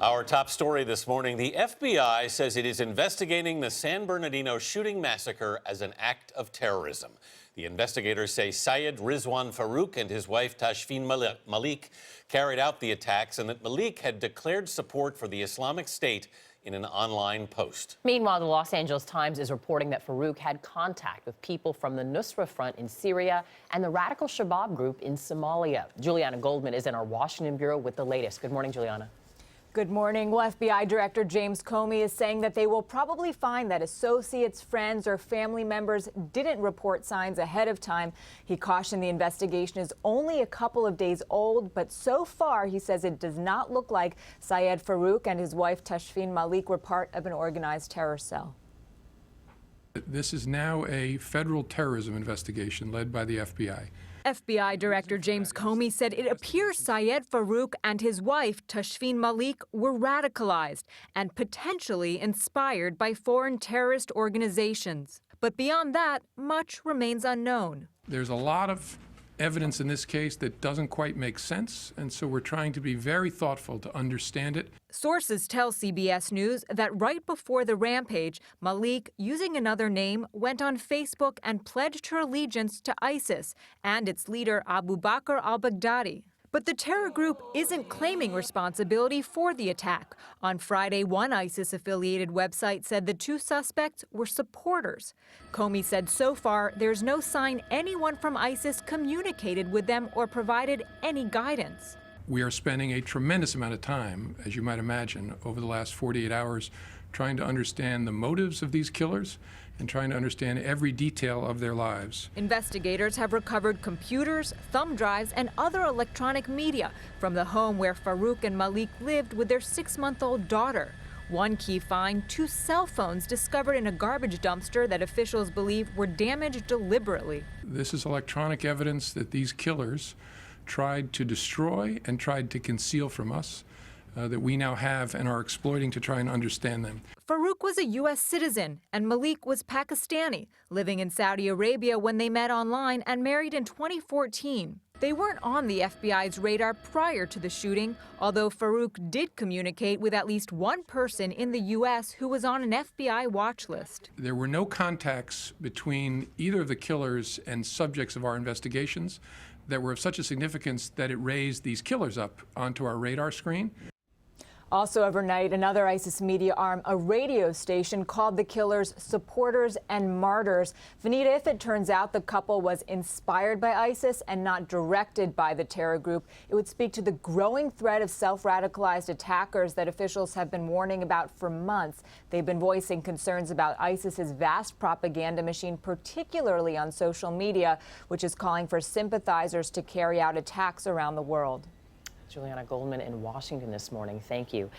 Our top story this morning, the FBI says it is investigating the San Bernardino shooting massacre as an act of terrorism. The investigators say Syed Rizwan Farook and his wife Tashfeen Malik carried out the attacks and that Malik had declared support for the Islamic State in an online post. Meanwhile, the Los Angeles Times is reporting that Farook had contact with people from the Nusra front in Syria and the radical Shabab group in Somalia. Julianna Goldman is in our Washington bureau with the latest. Good morning, Julianna. Good morning. Well, FBI Director James Comey is saying that they will probably find that associates, friends, or family members didn't report signs ahead of time. He cautioned the investigation is only a couple of days old, but so far, he says it does not look like Syed Farook and his wife Tashfeen Malik were part of an organized terror cell. This is now a federal terrorism investigation led by the FBI. FBI Director James Comey said it appears Syed Farook and his wife, Tashfeen Malik, were radicalized and potentially inspired by foreign terrorist organizations. But beyond that, much remains unknown. There's a lot of evidence in this case that doesn't quite make sense, and so we're trying to be very thoughtful to understand it. Sources tell CBS News that right before the rampage, Malik, using another name, went on Facebook and pledged her allegiance to ISIS and its leader Abu Bakr al-Baghdadi. But the terror group isn't claiming responsibility for the attack. On Friday, one ISIS-affiliated website said the two suspects were supporters. Comey said so far there's no sign anyone from ISIS communicated with them or provided any guidance. We are spending a tremendous amount of time, as you might imagine, over the last 48 hours trying to understand the motives of these killers and trying to understand every detail of their lives. Investigators have recovered computers, thumb drives, and other electronic media from the home where Farook and Malik lived with their 6-month-old daughter. One key find, 2 cell phones discovered in a garbage dumpster that officials believe were damaged deliberately. This is electronic evidence that these killers tried to destroy and tried to conceal from us, that we now have and are exploiting to try and understand them. Farook was a U.S. citizen and Malik was Pakistani, living in Saudi Arabia when they met online and married in 2014. They weren't on the FBI's radar prior to the shooting, although Farook did communicate with at least one person in the U.S. who was on an FBI watch list. There were no contacts between either of the killers and subjects of our investigations that were of such a significance that it raised these killers up onto our radar screen. Also overnight, another ISIS media arm, a radio station, called the killers supporters and martyrs. Vanita, if it turns out the couple was inspired by ISIS and not directed by the terror group, it would speak to the growing threat of self-radicalized attackers that officials have been warning about for months. They've been voicing concerns about ISIS's vast propaganda machine, particularly on social media, which is calling for sympathizers to carry out attacks around the world. Julianna Goldman in Washington this morning. Thank you.